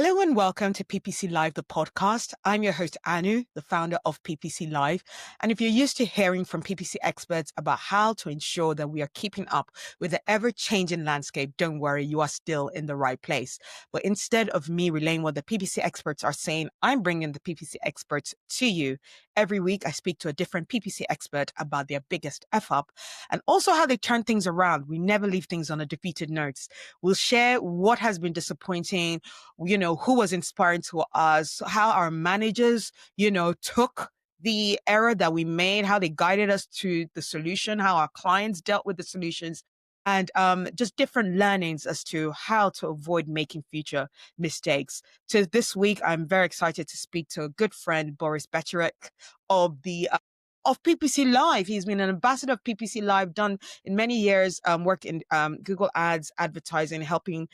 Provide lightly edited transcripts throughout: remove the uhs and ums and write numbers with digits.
Hello and welcome to PPC Live The Podcast. I'm your host, Anu, the founder of PPC Live. And if you're used to hearing from PPC experts about how to ensure that we are keeping up with the ever-changing landscape, don't worry, you are still in the right place. But instead of me relaying what the PPC experts are saying, I'm bringing the PPC experts to you. Every week, I speak to a different PPC expert about their biggest F-up and also how they turn things around. We never leave things on a defeated note. We'll share what has been disappointing, who was inspiring to us, how our managers, took the error that we made, how they guided us to the solution, how our clients dealt with the solutions, and just different learnings as to how to avoid making future mistakes. So this week, I'm very excited to speak to a good friend, Boris Beceric of PPC Live. He's been an ambassador of PPC Live, done in many years, worked in Google Ads, advertising, helping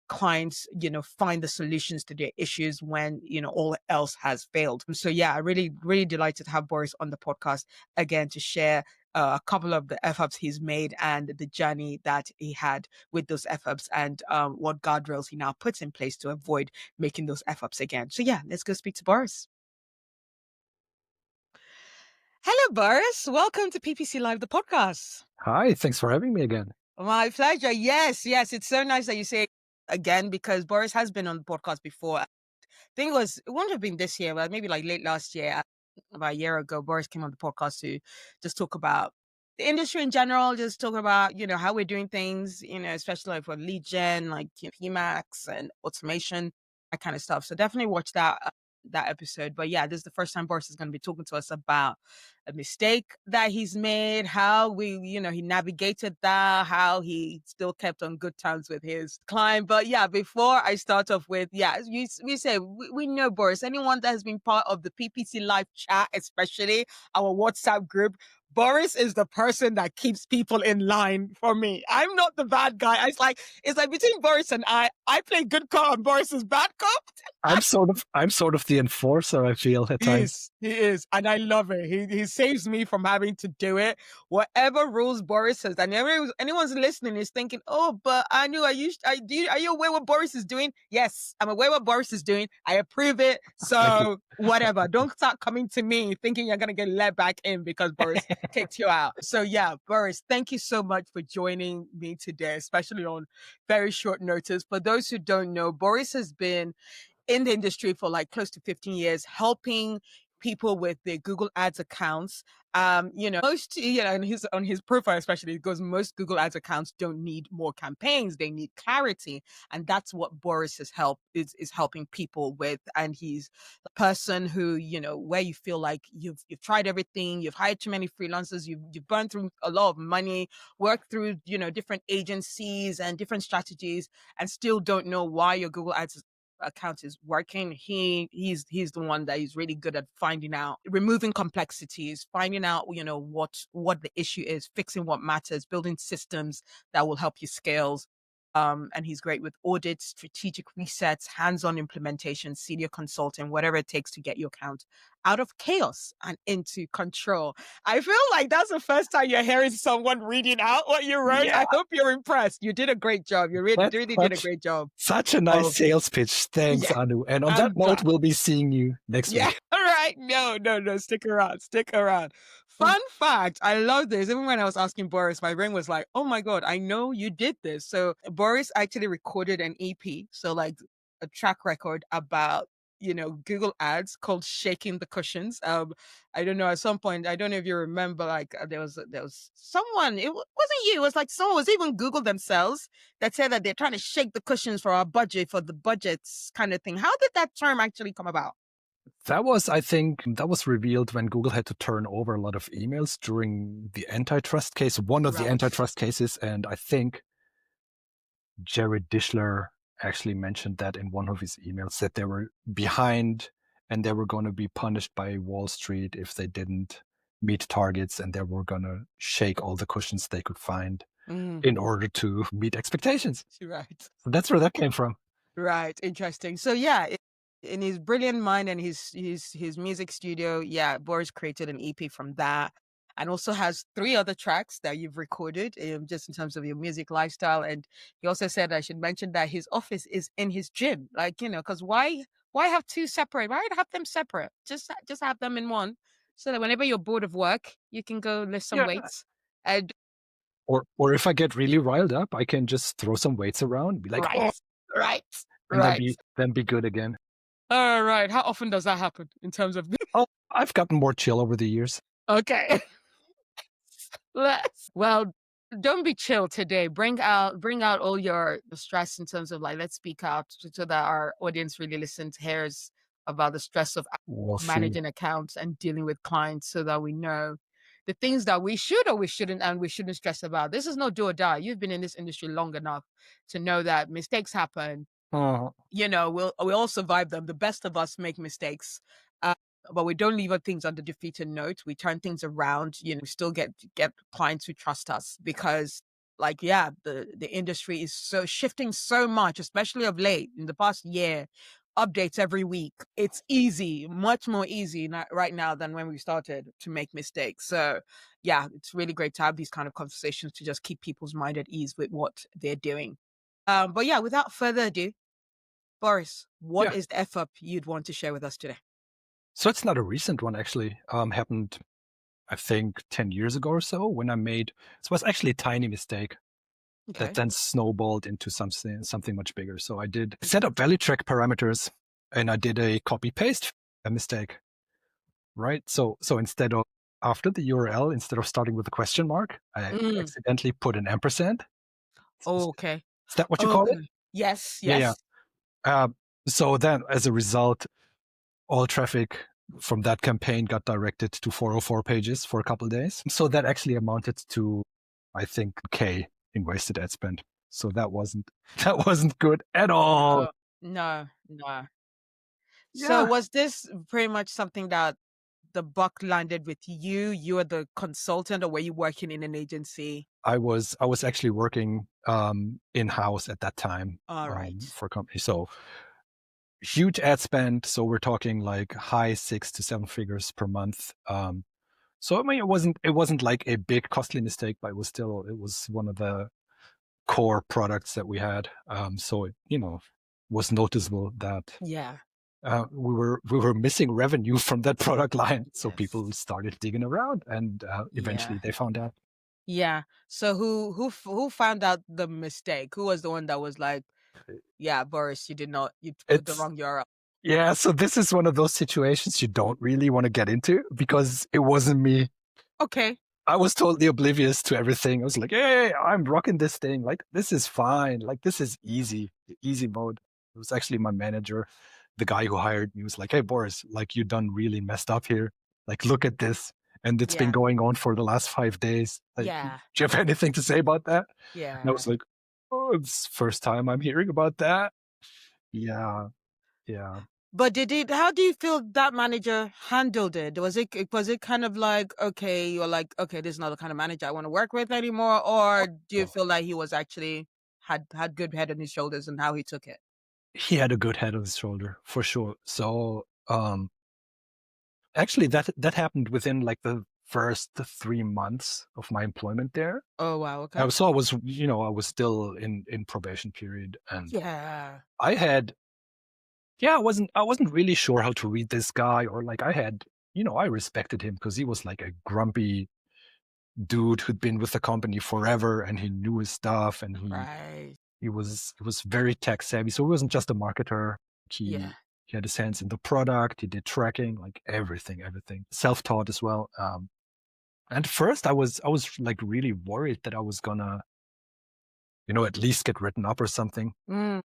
clients, find the solutions to their issues when, all else has failed. So yeah, I'm really, really delighted to have Boris on the podcast again to share a couple of the F-ups he's made and the journey that he had with those F-ups and what guardrails he now puts in place to avoid making those F-ups again. So yeah, let's go speak to Boris. Hello, Boris. Welcome to PPC Live, the podcast. Hi, thanks for having me again. My pleasure. Yes. It's so nice that you say again, because Boris has been on the podcast before. I think it wouldn't have been this year, but maybe like late last year, about a year ago, Boris came on the podcast to just talk about the industry in general, just talk about, how we're doing things, especially like for lead gen, like PMAX and automation, that kind of stuff. So definitely watch that episode. But yeah, this is the first time Boris is going to be talking to us about a mistake that he's made, how he navigated that, how he still kept on good terms with his client. But yeah, before I start off with, we know Boris, anyone that has been part of the PPC Live chat, especially our WhatsApp group, Boris is the person that keeps people in line for me. I'm not the bad guy. It's like between Boris and I play good cop and Boris is bad cop. I'm sort of the enforcer, I feel at times. He is. And I love it. He saves me from having to do it. Whatever rules Boris says, and anyone's listening is thinking, oh, but I knew are you aware what Boris is doing? Yes, I'm aware what Boris is doing. I approve it. So whatever. Don't start coming to me thinking you're going to get let back in because Boris kicked you out. So yeah, Boris, thank you so much for joining me today, especially on very short notice. For those who don't know, Boris has been in the industry for like close to 15 years, helping people with their Google Ads accounts. Most, on his profile especially, it goes, most Google Ads accounts don't need more campaigns, they need clarity. And that's what Boris is helping people with. And he's the person who, where you feel like you've tried everything, you've hired too many freelancers, you've burned through a lot of money, worked through, different agencies and different strategies, and still don't know why your Google Ads account is working. He's the one that is really good at finding out, removing complexities, finding out what the issue is, fixing what matters, building systems that will help you scale. And he's great with audits, strategic resets, hands-on implementation, senior consulting, whatever it takes to get your account out of chaos and into control. I feel like that's the first time you're hearing someone reading out what you wrote. Yeah. I hope you're impressed. You did a great job. You really did a great job. Such a nice sales pitch. Thanks, Anu. And on that note, we'll be seeing you next week. All right. No. Stick around. Fun fact, I love this. Even when I was asking Boris, my brain was like, oh my God, I know you did this. So Boris actually recorded an EP, so like a track record about, Google Ads called Shaking the Cushions. I don't know, at some point, I don't know if you remember, like there was someone, it wasn't you, it was like someone was even Google themselves that said that they're trying to shake the cushions for our budget, for the budgets kind of thing. How did that term actually come about? I think that was revealed when Google had to turn over a lot of emails during the antitrust case, one of the antitrust cases. And I think Jared Dishler actually mentioned that in one of his emails, that they were behind and they were going to be punished by Wall Street if they didn't meet targets, and they were going to shake all the cushions they could find in order to meet expectations. Right. So that's where that came from. Right. Interesting. So yeah, in his brilliant mind and his music studio, Boris created an EP from that. and also has 3 other tracks that you've recorded, just in terms of your music lifestyle. And he also said I should mention that his office is in his gym. Like, because why have 2 separate? Why have them separate? Just have them in one, so that whenever you're bored of work, you can go lift some Yeah. weights. And Or if I get really riled up, I can just throw some weights around, be like, oh, right, and right. then be good again. All right. How often does that happen in terms of? Oh, I've gotten more chill over the years. Okay. Well, don't be chill today. Bring out all your stress in terms of, like, let's speak out so that our audience really listens, hears about the stress of We'll see. managing accounts and dealing with clients, so that we know the things that we should or we shouldn't, and we shouldn't stress about. This is no do or die. You've been in this industry long enough to know that mistakes happen. We'll all survive them. The best of us make mistakes. But we don't leave things on the defeated note. We turn things around. We still get clients who trust us, because, like, the industry is so shifting so much, especially of late in the past year. Updates every week. It's easy, much more easy right now than when we started to make mistakes. So yeah, it's really great to have these kind of conversations to just keep people's mind at ease with what they're doing. But yeah, without further ado, Boris, what is the F-up you'd want to share with us today? So it's not a recent one, actually. Happened, I think, 10 years ago or so, when I made, it was actually a tiny mistake that then snowballed into something much bigger. So I set up value track parameters, and I did a copy-paste mistake, right? So instead of, after the URL, instead of starting with a question mark, I accidentally put an ampersand. Oh, okay. Is that what you call it? Yes. Yeah. So then, as a result, all traffic from that campaign got directed to 404 pages for a couple of days. So that actually amounted to, I think, K in wasted ad spend. So that wasn't good at all. No. So was this pretty much something that the buck landed with you? You were the consultant, or were you working in an agency? I was actually working in-house at that time. All right. For a company. So huge ad spend. So we're talking like high 6 to 7 figures per month. So I mean, it wasn't like a big costly mistake, but it was one of the core products that we had. So it, was noticeable that we were missing revenue from that product line. So people started digging around, and eventually they found out. Yeah. So who found out the mistake? Who was the one that was like, yeah, Boris, you put the wrong URL? Yeah. So this is one of those situations you don't really want to get into, because it wasn't me. Okay. I was totally oblivious to everything. I was like, hey, I'm rocking this thing. Like, this is fine. Like, this is easy mode. It was actually my manager, the guy who hired me. He was like, hey, Boris, like, you done really messed up here. Like, look at this. And it's been going on for the last 5 days. Like, do you have anything to say about that? Yeah. And I was like, oh, it's the first time I'm hearing about that. Yeah. But how do you feel that manager handled it? Was it kind of like, okay, you're like, okay, this is not the kind of manager I want to work with anymore? Or do you feel like he was actually had good head on his shoulders and how he took it? He had a good head on his shoulder, for sure. So actually that happened within like the first 3 months of my employment there. Oh wow, okay. So I was still in probation period, and I wasn't really sure how to read this guy, or like I respected him because he was like a grumpy dude who'd been with the company forever, and he knew his stuff, and he was very tech savvy. So he wasn't just a marketer. He had his hands in the product. He did tracking, like everything, self-taught as well. And first I was like really worried that I was gonna, at least get written up or something. And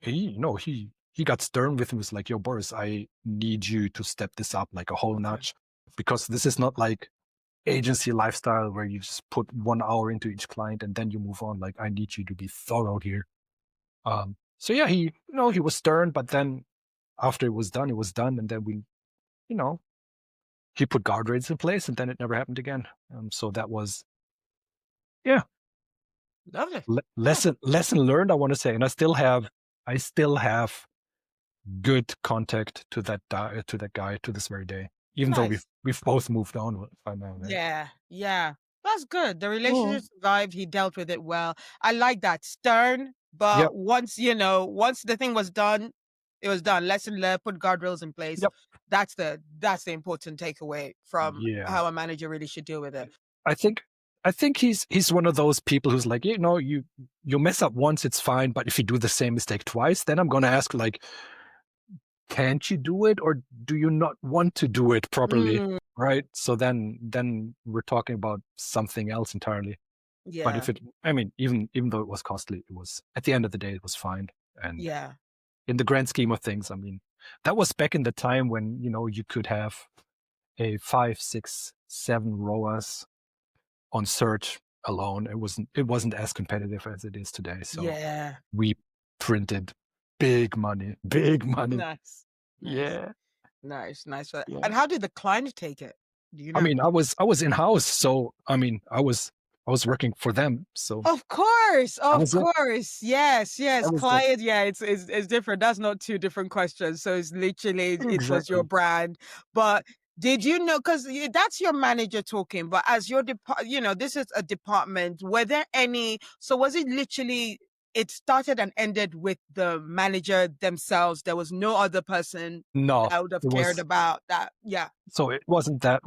he got stern with me. He was like, yo, Boris, I need you to step this up like a whole notch, because this is not like agency lifestyle where you just put 1 hour into each client and then you move on. Like, I need you to be thorough here. So yeah, he was stern, but then after it was done, and then we, he put guardrails in place, and then it never happened again. So that was, lovely. Lesson learned, I want to say, and I still have good contact to that guy to this very day. even though Nice. we've both moved on by now. Right? Yeah, yeah. That's good. The Oh. relationship survived. He dealt with it well. I like that. Stern, but Yep. once the thing was done, it was done. Lesson learned, put guardrails in place. Yep. That's the important takeaway from Yeah. how a manager really should deal with it. I think he's one of those people who's like, you mess up once, it's fine, but if you do the same mistake twice, then I'm gonna ask, like, can't you do it, or do you not want to do it properly? Mm, Right? So then we're talking about something else entirely. But yeah, if even though it was costly, it was, at the end of the day, it was fine. And yeah, in the grand scheme of things, that was back in the time when, you could have a 5, 6, 7 ROAS on search alone. It wasn't as competitive as it is today. So yeah. we printed big money. Nice. Yeah. Nice. Yeah. And how did the client take it? Do you know? I was in-house, so I was working for them. So Of course, was it. yes. That was it. Client, yeah, it's different. That's not two different questions. So it's literally it was your Exactly. brand. But did you know? Because that's your manager talking. But as your this is a department. Were there any? So was it literally? It started and ended with the manager themselves. There was no other person No, that would have it cared was. about that. Yeah. So it wasn't that.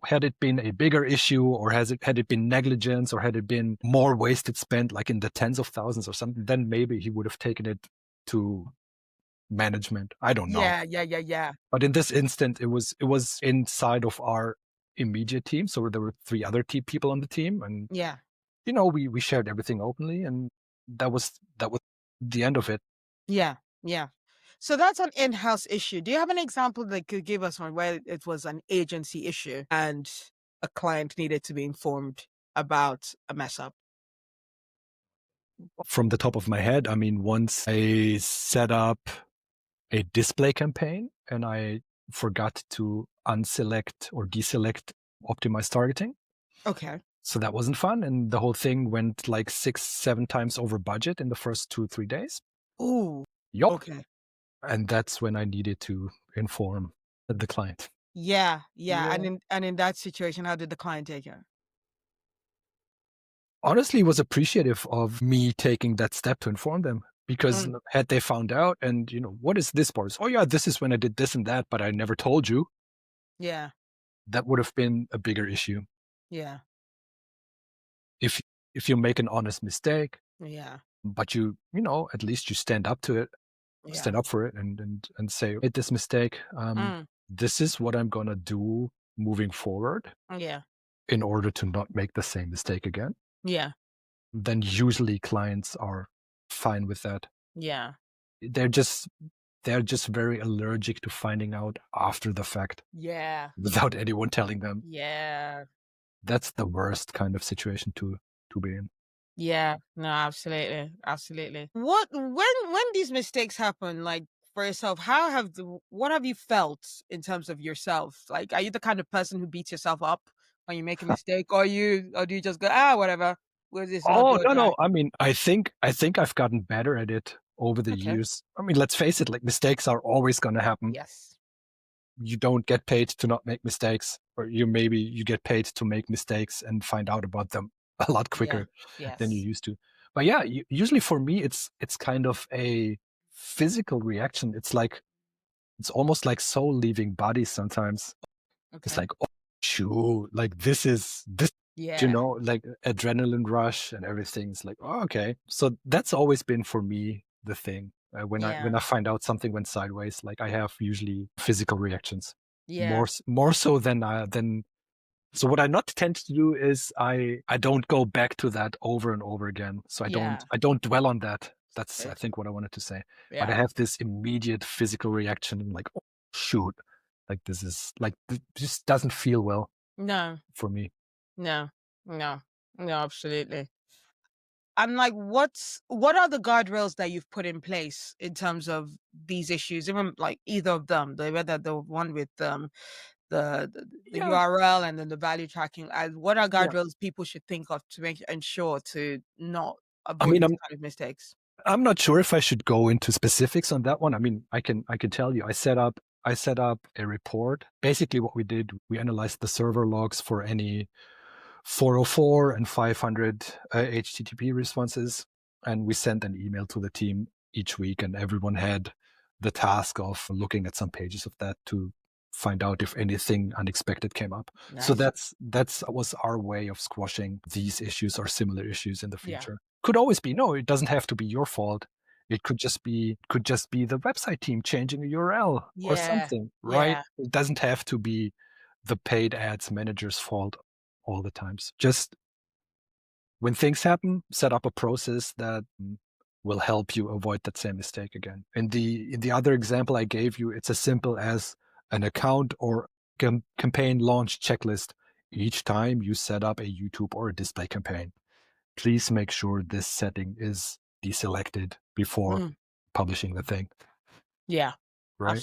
Had it been a bigger issue, or had it been negligence, or had it been more wasted spent, like in the tens of thousands or something, then maybe he would have taken it to management. I don't know. Yeah. But in this instant, it was inside of our immediate team. So there were 3 other people on the team, and Yeah. we shared everything openly, and that was the end of it. Yeah. So that's an in-house issue. Do you have an example that could give us on where it was an agency issue and a client needed to be informed about a mess up? From the top of my head, once I set up a display campaign and I forgot to unselect or deselect optimized targeting. Okay. So that wasn't fun. And the whole thing went like 6, 7 times over budget in the first 2, 3 days. Ooh. Yup. Okay. And that's when I needed to inform the client. Yeah. And in that situation, how did the client take it? Honestly, he was appreciative of me taking that step to inform them, because had they found out and, what is this, Boris? Oh yeah, this is when I did this and that, but I never told you. Yeah. That would have been a bigger issue. Yeah. If you make an honest mistake, Yeah. but at least you stand up to it, stand up for it, and say, made this mistake. This is what I'm gonna do moving forward. Yeah. In order to not make the same mistake again. Yeah. Then usually clients are fine with that. Yeah. They're just very allergic to finding out after the fact. Yeah. Without anyone telling them. Yeah. That's the worst kind of situation to be in. Yeah, no, absolutely. When these mistakes happen, like for yourself, what have you felt in terms of yourself? Like, are you the kind of person who beats yourself up when you make a mistake, or do you just go, whatever, we'll just not Oh, do it, no. right? I think I've gotten better at it over the Okay. years. Let's face it, like, mistakes are always going to happen. Yes. You don't get paid to not make mistakes, or you get paid to make mistakes and find out about them a lot quicker than you used to. But yeah, usually for me, it's kind of a physical reaction. It's almost like soul leaving body sometimes. Okay. It's like, oh, shoot, like this, Yeah. like adrenaline rush and everything's like, oh, okay. So that's always been for me the thing. When I find out something went sideways, like, I have usually physical reactions. Yeah. More so than. So what I not tend to do is I don't go back to that over and over again. So I don't dwell on that. That's, I think, what I wanted to say. Yeah. But I have this immediate physical reaction, like, oh, shoot, like this just doesn't feel well. No. For me. No, absolutely. And like, what are the guardrails that you've put in place in terms of these issues? Even like either of them, whether the one with the URL and then the value tracking. What are guardrails people should think of to ensure to not avoid these kind of mistakes? I'm not sure if I should go into specifics on that one. I can tell you, I set up I set up a report. Basically what we did, we analyzed the server logs for any 404 and 500 HTTP responses, and we sent an email to the team each week, and everyone had the task of looking at some pages of that to find out if anything unexpected came up. Nice. So that was our way of squashing these issues or similar issues in the Yeah. future. Could always be, no, it doesn't have to be your fault. It could just be the website team changing a URL or something, right? Yeah. It doesn't have to be the paid ads manager's fault all the times. Just when things happen, set up a process that will help you avoid that same mistake again. In the other example I gave you, it's as simple as an account or campaign launch checklist. Each time you set up a YouTube or a display campaign, please make sure this setting is deselected before publishing the thing. Yeah, right?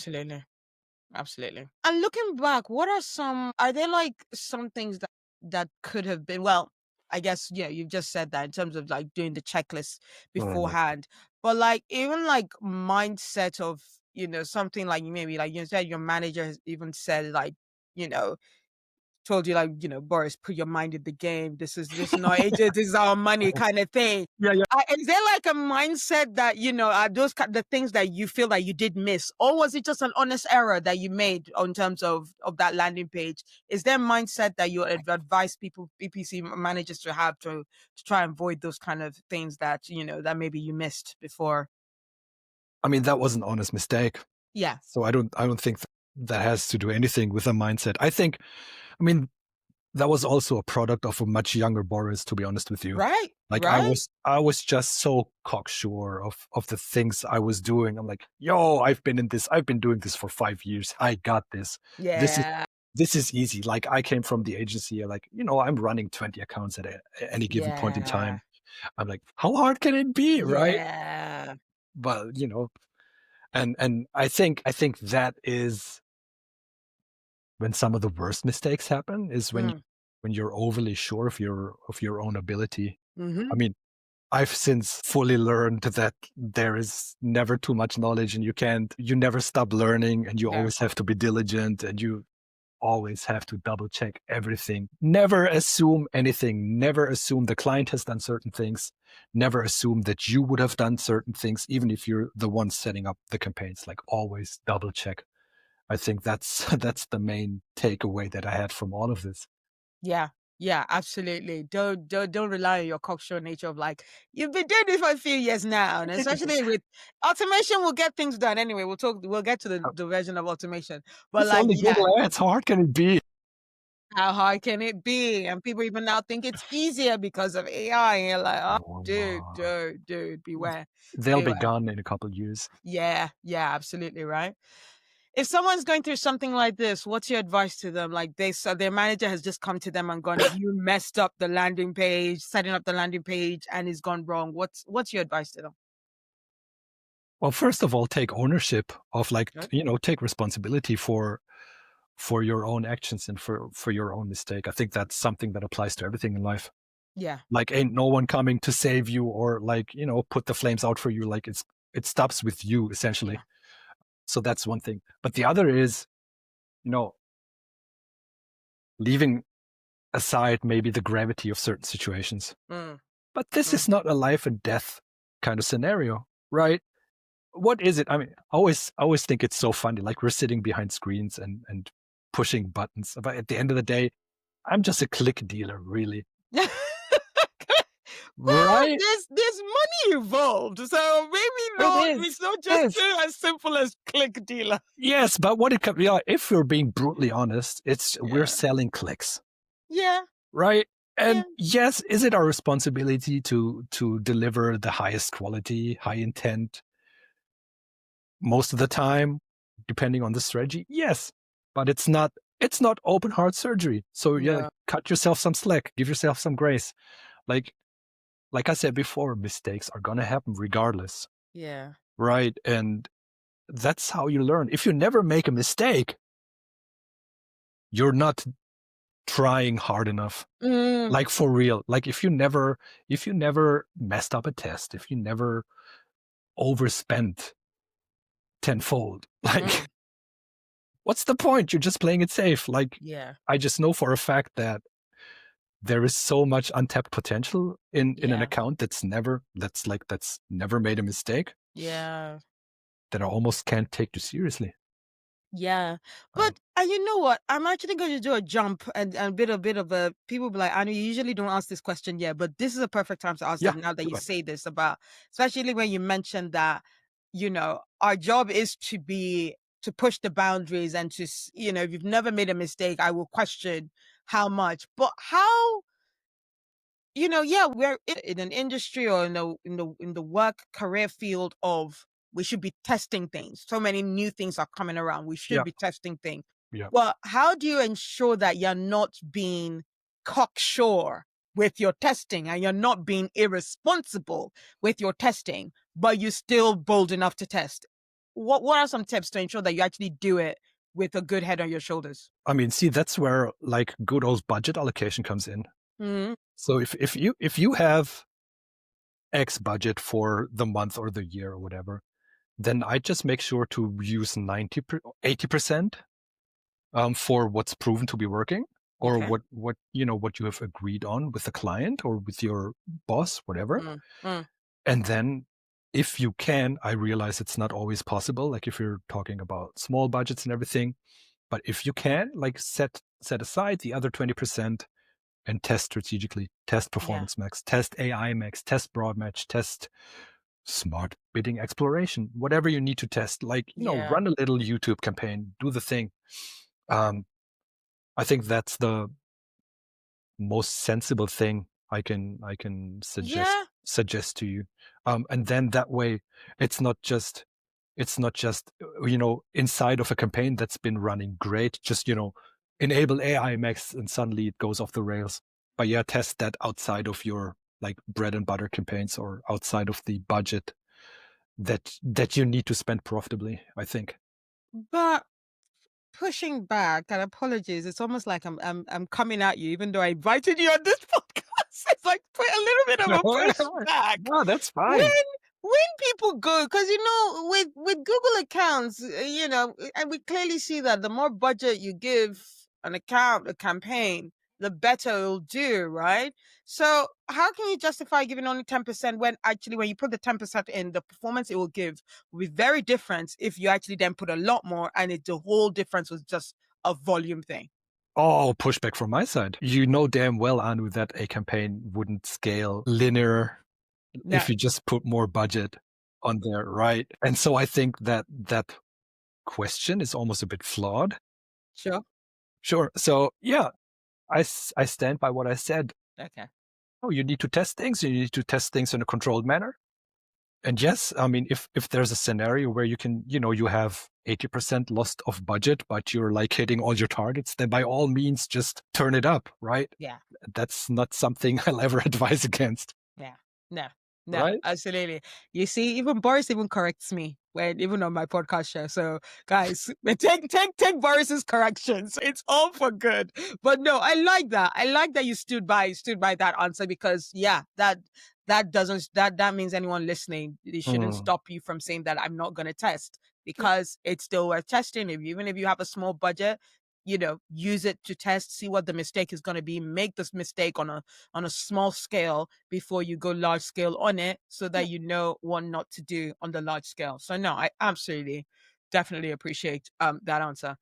absolutely. And looking back, are there like some things that could have been, well, I guess, yeah, you've just said that in terms of like doing the checklist beforehand, but like even like mindset of, something like maybe like you said, your manager has even said like, told you like, Boris, put your mind in the game. This is not agent, this is our money kind of thing. Yeah. Is there like a mindset that, are those the things that you feel like you did miss? Or was it just an honest error that you made in terms of that landing page? Is there a mindset that you advise people, PPC managers to have to try and avoid those kind of things that, that maybe you missed before? I mean, that was an honest mistake. Yeah. So I don't think that has to do anything with a mindset. I mean, that was also a product of a much younger Boris, to be honest with you. Right. Like right. I was just so cocksure of the things I was doing. I'm like, yo, I've been doing this for 5 years. I got this. Yeah. This is easy. Like I came from the agency, like, I'm running 20 accounts at any given point in time. I'm like, how hard can it be? Right. Yeah. But, and I think that is when some of the worst mistakes happen, is when you're overly sure of your own ability. I mean, I've since fully learned that there is never too much knowledge, and you never stop learning, and you always have to be diligent, and you always have to double check everything. Never assume anything. Never assume the client has done certain things. Never assume that you would have done certain things, even if you're the one setting up the campaigns. Like always double check. I think that's the main takeaway that I had from all of this. Yeah, absolutely. Don't rely on your cocksure nature of like, you've been doing this for a few years now. And especially with automation, we'll get things done. Anyway, we'll get to the version of automation. But it's like, only Google Ads. How hard can it be? How hard can it be? And people even now think it's easier because of AI. And you're like, dude, beware. They'll be gone in a couple of years. Yeah, absolutely right. If someone's going through something like this, what's your advice to them? Like their manager has just come to them and gone, you messed up the landing page, setting up the landing page, and it's gone wrong. What's your advice to them? Well, first of all, take ownership of take responsibility for your own actions and for your own mistake. I think that's something that applies to everything in life. Yeah. Like ain't no one coming to save you or put the flames out for you. Like it stops with you essentially. Yeah. So that's one thing. But the other is, leaving aside maybe the gravity of certain situations. But this is not a life and death kind of scenario, right? What is it? I mean, I always think it's so funny. Like we're sitting behind screens and pushing buttons. But at the end of the day, I'm just a click dealer, really. Well, right? There's money involved, so maybe it's not just as simple as click dealer. Yes, but if we're being brutally honest, we're selling clicks. Yeah. Right? And yes, is it our responsibility to deliver the highest quality, high intent most of the time, depending on the strategy? Yes. But it's not open heart surgery. So cut yourself some slack, give yourself some grace. Like I said before, mistakes are going to happen regardless. Yeah. Right. And that's how you learn. If you never make a mistake, you're not trying hard enough. Like for real. Like if you never messed up a test, if you never overspent tenfold, like what's the point? You're just playing it safe. Like, Yeah. I just know for a fact that there is so much untapped potential in an Yeah. account that's never made a mistake Yeah. that I almost can't take too seriously. Yeah. Right. But you know what? I'm actually going to do a jump and a bit of a people be like, Anu, you usually don't ask this question yet, but this is a perfect time to ask Yeah. it now that Do you it. say this about, especially when you mentioned that, our job is to push the boundaries and if you've never made a mistake, I will question how much. But how yeah, we're in an industry or in the work career field of we should be testing things. So many new things are coming around. We should Yeah. be testing things. Yeah. Well, how do you ensure that you're not being cocksure with your testing and you're not being irresponsible with your testing, but you're still bold enough to test? What are some tips to ensure that you actually do it with a good head on your shoulders? I mean, see, that's where like good old budget allocation comes in. Mm-hmm. So if you have X budget for the month or the year or whatever, then I just make sure to use 80% for what's proven to be working, or Okay. what you have agreed on with the client or with your boss, whatever. Mm-hmm. And then if you can, I realize it's not always possible, like if you're talking about small budgets and everything, but if you can, like set aside the other 20% and test strategically, test Yeah. performance max, test AI max, test broad match, test smart bidding exploration, whatever you need to test, like, Yeah. run a little YouTube campaign, do the thing. I think that's the most sensible thing I can Yeah. suggest to you. And then that way it's not just inside of a campaign that's been running great, just enable AI max and suddenly it goes off the rails. But yeah, test that outside of your like bread and butter campaigns or outside of the budget that you need to spend profitably, I think. But pushing back, and apologies, it's almost like I'm coming at you, even though I invited you on this podcast. It's like put a little bit of a pushback. No, that's When fine. when people go, because with Google accounts, and we clearly see that the more budget you give an account, a campaign, the better it'll do, right? So how can you justify giving only 10% when actually when you put the 10% in, the performance it will give will be very different if you actually then put a lot more and the whole difference was just a volume thing. Oh, pushback from my side. You know damn well, Anu, that a campaign wouldn't scale linear No, if you just put more budget on there, right? And so I think that question is almost a bit flawed. sure. Sure. So yeah, I stand by what I said. Okay. Oh, you need to test things. You need to test things in a controlled manner. And yes, I mean, if there's a scenario where you can, you have 80% lost of budget, but you're like hitting all your targets, then by all means, just turn it up, right? Yeah. That's not something I'll ever advise against, Yeah. No. No, right? absolutely. You see, even Boris even corrects me when even on my podcast show. So guys, take Boris's corrections. It's all for good. But no, I like that. I like that you stood by that answer because yeah, that means anyone listening, it shouldn't stop you from saying that I'm not gonna test because it's still worth testing. Even if you have a small budget, use it to test, see what the mistake is gonna be, make this mistake on a small scale before you go large scale on it so that you know what not to do on the large scale. So no, I absolutely definitely appreciate that answer.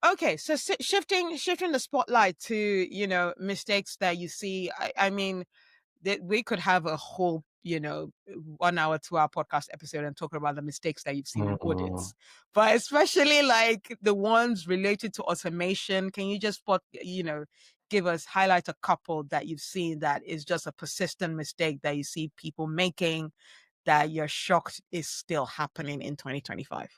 Okay, so shifting the spotlight to mistakes that you see. I mean that we could have a whole 1 hour 2 hour podcast episode and talk about the mistakes that you've seen in audits, but especially like the ones related to automation. Can you just highlight a couple that you've seen that is just a persistent mistake that you see people making that you're shocked is still happening in 2025?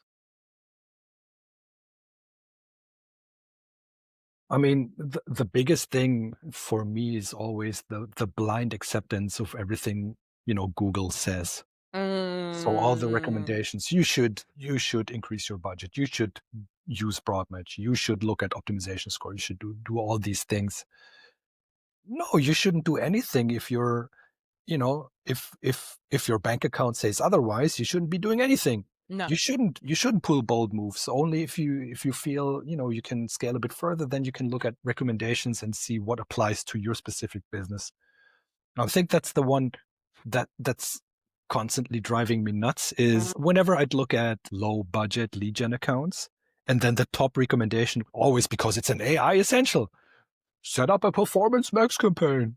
I mean, the biggest thing for me is always the blind acceptance of everything, Google says. So all the recommendations, you should increase your budget. You should use broad match. You should look at optimization score. You should do all these things. No, you shouldn't do anything if you're, if your bank account says otherwise, you shouldn't be doing anything. No. You shouldn't pull bold moves. Only if you feel, you can scale a bit further, then you can look at recommendations and see what applies to your specific business. I think that's the one that's constantly driving me nuts is whenever I'd look at low budget lead gen accounts, and then the top recommendation, always because it's an AI essential, set up a Performance Max campaign.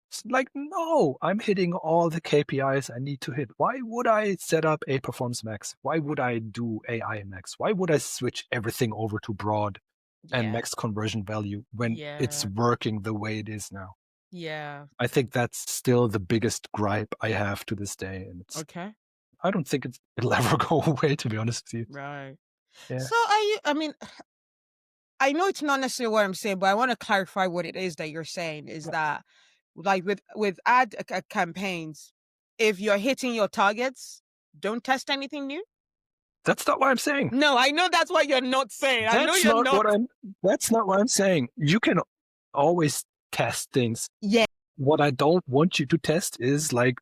It's like, no, I'm hitting all the KPIs I need to hit. Why would I set up a Performance Max? Why would I do AI Max? Why would I switch everything over to broad and max conversion value when it's working the way it is now? Yeah. I think that's still the biggest gripe I have to this day. And it's Okay. I don't think it'll ever go away, to be honest with you. Right. Yeah. So I mean, I know it's not necessarily what I'm saying, but I want to clarify what it is that you're saying is that like with ad campaigns, if you're hitting your targets, don't test anything new. That's not what I'm saying. No, I know that's what you're not saying. I know you're not. That's not what I'm saying. You can always test things. Yeah. What I don't want you to test is like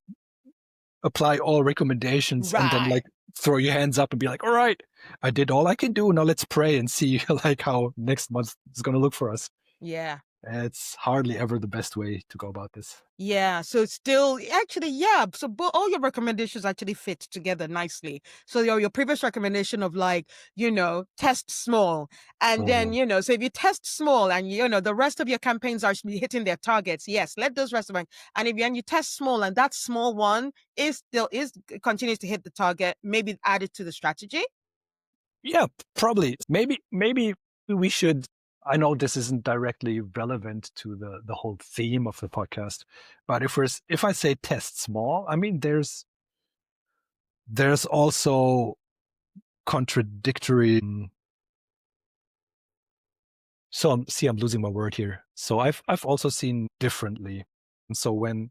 apply all recommendations and then like throw your hands up and be like, all right, I did all I can do. Now let's pray and see like how next month is going to look for us. Yeah. It's hardly ever the best way to go about this. Yeah. So it's still actually, yeah. So all your recommendations actually fit together nicely. So your previous recommendation of like, test small. And then, so if you test small and, the rest of your campaigns are hitting their targets, yes, let those rest of them. And if you test small and that small one continues to hit the target, maybe add it to the strategy. Yeah, probably. Maybe we should. I know this isn't directly relevant to the whole theme of the podcast, but if I say test small, I mean there's also contradictory. So I'm losing my word here. So I've also seen differently. And so when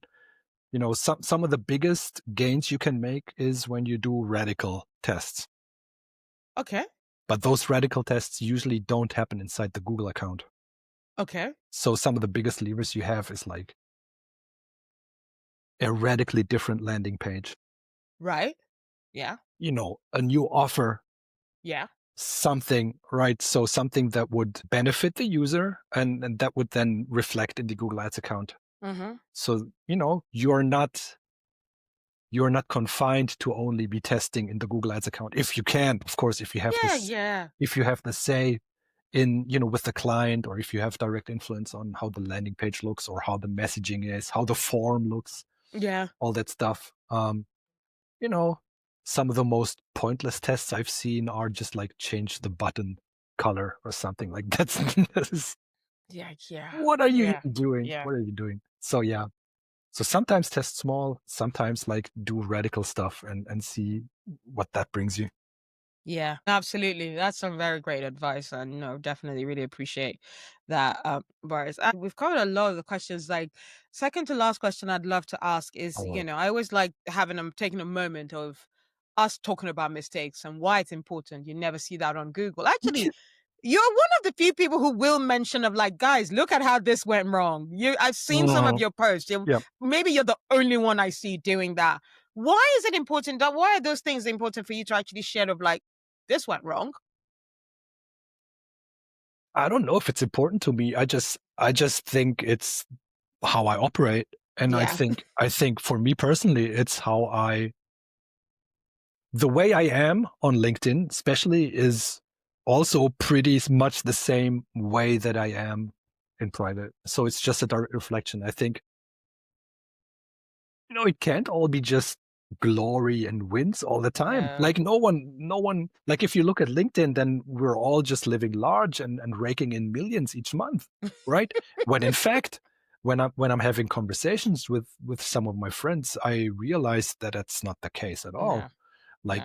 some of the biggest gains you can make is when you do radical tests. Okay. But those radical tests usually don't happen inside the Google account. Okay. So some of the biggest levers you have is like a radically different landing page. Right. Yeah. A new offer. Yeah. Something, right? So something that would benefit the user and that would then reflect in the Google Ads account. Mm-hmm. So, you're not confined to only be testing in the Google Ads account. If you can, of course, if you have if you have the say in, with the client, or if you have direct influence on how the landing page looks or how the messaging is, how the form looks. Yeah. All that stuff. Some of the most pointless tests I've seen are just like change the button color or something like that's yeah. What are you doing? Yeah. What are you doing? So yeah. So sometimes test small, sometimes like do radical stuff and see what that brings you. Yeah, absolutely. That's some very great advice. And definitely really appreciate that, Boris. We've covered a lot of the questions. Like, second to last question I'd love to ask is, I always like taking a moment of us talking about mistakes and why it's important. You never see that on Google. Actually, you're one of the few people who will mention of like, guys, look at how this went wrong. I've seen some of your posts. Maybe you're the only one I see doing that. Why is it important? Why are those things important for you to actually share of like, this went wrong? I don't know if it's important to me. I just think it's how I operate. And I think for me personally, it's the way I am on LinkedIn, especially, is also pretty much the same way that I am in private. So it's just a direct reflection. I think, it can't all be just glory and wins all the time. Like no one, like if you look at LinkedIn, then we're all just living large and raking in millions each month, right? When in fact, when I'm having conversations with some of my friends, I realize that that's not the case at all.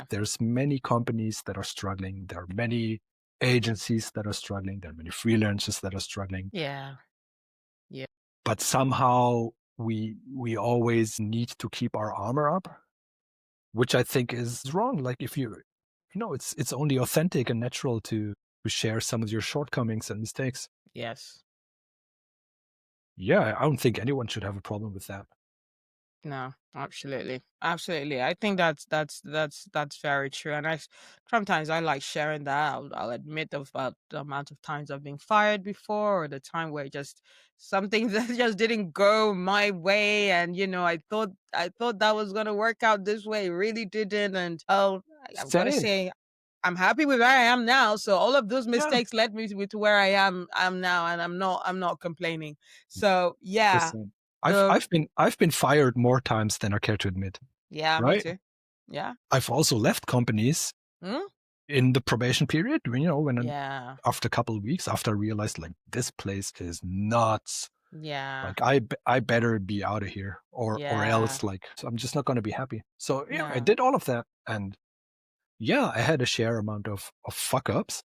There's many companies that are struggling. There are many agencies that are struggling. There are many freelancers that are struggling. Yeah. But somehow we always need to keep our armor up, which I think is wrong. Like if it's only authentic and natural to share some of your shortcomings and mistakes. Yes. Yeah, I don't think anyone should have a problem with that. No, absolutely. Absolutely. I think that's very true. And sometimes I like sharing that. I'll admit about the amount of times I've been fired before, or the time where just something that just didn't go my way. And I thought that was gonna work out this way. It really didn't. And I've gotta Same. say I'm happy with where I am now. So all of those Yeah. mistakes led me to where I'm now, and I'm not complaining. So yeah. Listen, The I've been fired more times than I care to admit, Yeah, me right? too. Yeah. I've also left companies Hmm? in the probation period, when Yeah. after a couple of weeks, after I realized like this place is nuts, Yeah. like I better be out of here, or Yeah. else like I'm just not going to be happy. So yeah, I No. did all of that, and yeah, I had a fair amount of fuck ups.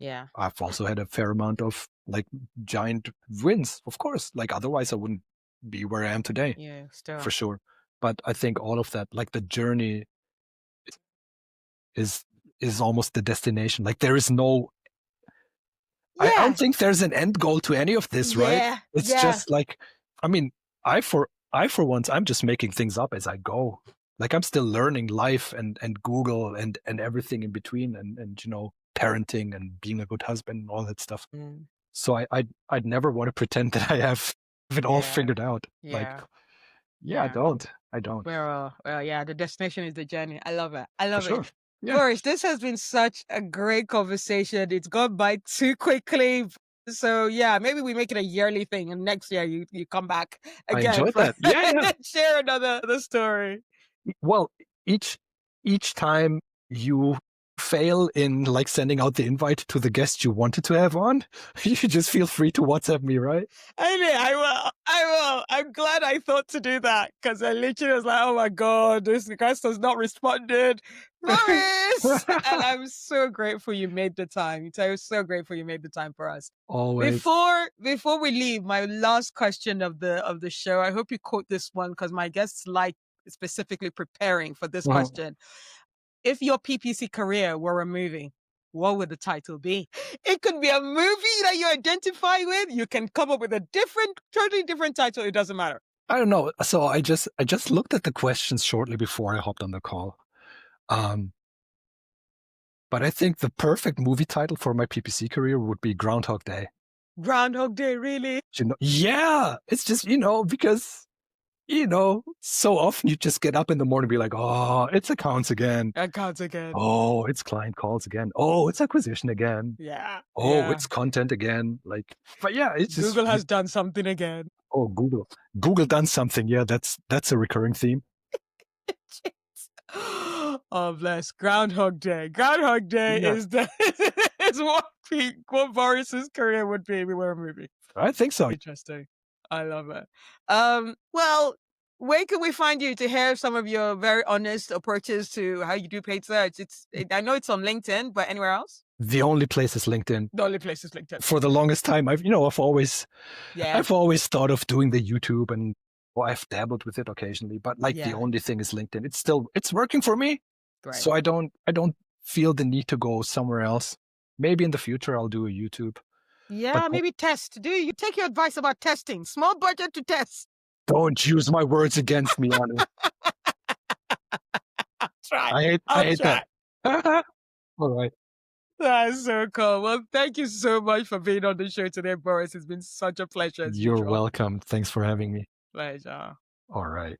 Yeah. I've also had a fair amount of like giant wins, of course. Like otherwise I wouldn't be where I am today, Yeah. Still. for sure. But I think all of that, like the journey is almost the destination. Like there is no I don't Yeah. think there's an end goal to any of this, right? Yeah. It's Yeah. just like, I mean, I for once, I'm just making things up as I go. Like I'm still learning life and Google and everything in between and parenting and being a good husband and all that stuff. Mm. So I'd never want to pretend that I have it all Yeah. figured out. Like, Yeah. yeah, Yeah. I don't, Well, yeah, the destination is the journey. I love it. I for love it. sure. Yeah, Boris, this has been such a great conversation. It's gone by too quickly. So yeah, maybe we make it a yearly thing, and next year you come back I again enjoyed for that. Yeah, yeah. share another story. Well, each time you fail in like sending out the invite to the guest you wanted to have on, you just feel free to WhatsApp me, right? I will. I will. I'm glad I thought to do that, because I literally was like, oh my God, this guest has not responded. Boris! And I'm so grateful you made the time. I'm so grateful you made the time for us. Always. Before we leave, my last question of the show, I hope you quote this one, because my guests like specifically preparing for this Well, question. If your PPC career were a movie, what would the title be? It could be a movie that you identify with. You can come up with a totally different title. It doesn't matter. I don't know. So I just looked at the questions shortly before I hopped on the call. But I think the perfect movie title for my PPC career would be Groundhog Day. Groundhog Day, really? Yeah, it's just, because, so often you just get up in the morning and be like, oh, it's accounts again. Accounts again. Oh, it's client calls again. Oh, it's acquisition again. Yeah. Oh, yeah. it's content again. Like, but yeah, it's just Google has done something again. Oh, Google done something. Yeah, that's a recurring theme. Oh, bless. Groundhog Day. Groundhog Day Yeah. is what Boris's career would be if we were a movie. I think so. Interesting. I love it. Well, where can we find you to hear some of your very honest approaches to how you do paid search? I know it's on LinkedIn, but anywhere else? The only place is LinkedIn. The only place is LinkedIn. For the longest time, I've always thought of doing the YouTube, and I've dabbled with it occasionally, but the only thing is LinkedIn. It's working for me. Great. So I don't feel the need to go somewhere else. Maybe in the future I'll do a YouTube. Yeah, maybe test. Do you take your advice about testing? Small budget to test. Don't use my words against me, Anu. Try. I hate that. All right. That's so cool. Well, thank you so much for being on the show today, Boris. It's been such a pleasure. You're welcome. Thanks for having me. Pleasure. All right.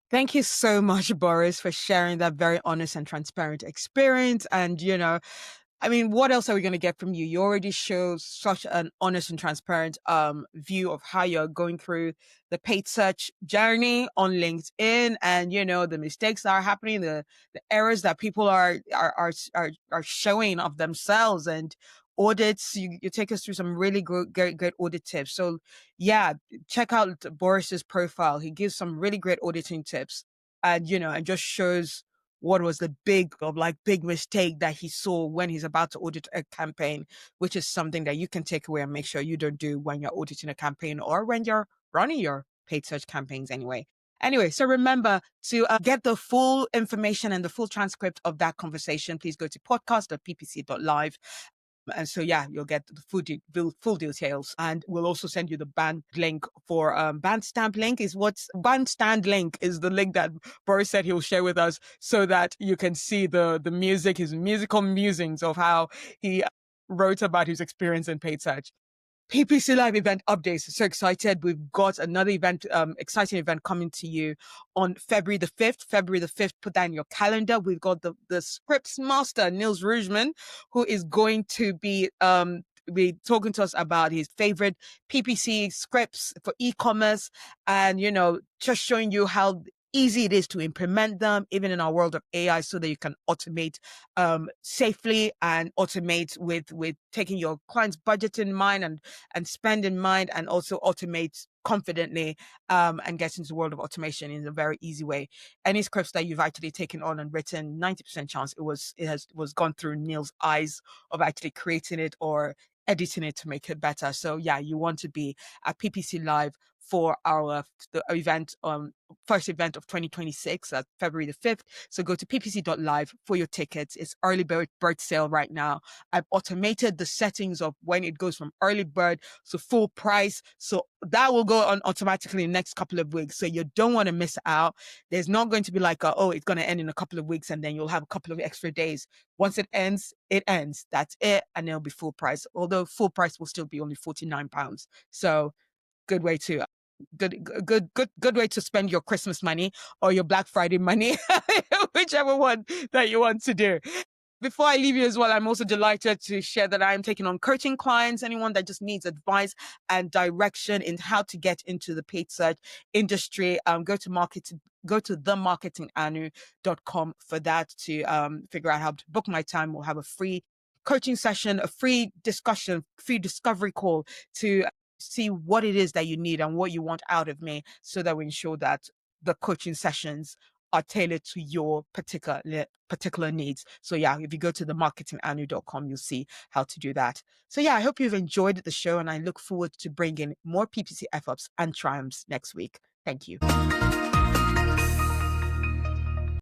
Thank you so much, Boris, for sharing that very honest and transparent experience. And, what else are we going to get from you? You already show such an honest and transparent view of how you're going through the paid search journey on LinkedIn, and the mistakes that are happening, the errors that people are showing of themselves, and audits. You take us through some really great audit tips. So yeah, check out Boris's profile. He gives some really great auditing tips, and and just shows what was the big mistake that he saw when he's about to audit a campaign, which is something that you can take away and make sure you don't do when you're auditing a campaign or when you're running your paid search campaigns anyway. So remember to get the full information and the full transcript of that conversation. Please go to podcast.ppc.live. And so, yeah, you'll get the full details. And we'll also send you the band link for Bandstand link is what's Bandstand link is the link that Boris said he'll share with us so that you can see the music, his musical musings of how he wrote about his experience in paid search. PPC Live event updates. So excited. We've got another event, exciting event coming to you on February the 5th. February the 5th, put that in your calendar. We've got the scripts master, Niels Rujman, who is going to be talking to us about his favorite PPC scripts for e-commerce and, just showing you how easy it is to implement them, even in our world of AI, so that you can automate safely and automate with taking your client's budget in mind and spend in mind, and also automate confidently and get into the world of automation in a very easy way. Any scripts that you've actually taken on and written, 90% chance it was gone through Neil's eyes of actually creating it or editing it to make it better. So yeah, you want to be at PPC Live for the event, first event of 2026 at February the 5th. So go to ppc.live for your tickets. It's early bird sale right now. I've automated the settings of when it goes from early bird to full price. So that will go on automatically in the next couple of weeks. So you don't want to miss out. There's not going to be like, it's going to end in a couple of weeks and then you'll have a couple of extra days. Once it ends, it ends. That's it. And it'll be full price. Although full price will still be only £49. So good way to way to spend your Christmas money or your Black Friday money, whichever one that you want to do. Before I leave you as well, I'm also delighted to share that I'm taking on coaching clients, anyone that just needs advice and direction in how to get into the paid search industry. Go to themarketinganu.com for that to figure out how to book my time. We'll have a free coaching session, a free discussion, free discovery call to see what it is that you need and what you want out of me, so that we ensure that the coaching sessions are tailored to your particular needs. So yeah, if you go to themarketinganu.com, you'll see how to do that. So yeah, I hope you've enjoyed the show, and I look forward to bringing more PPC F-ups and triumphs next week. Thank you.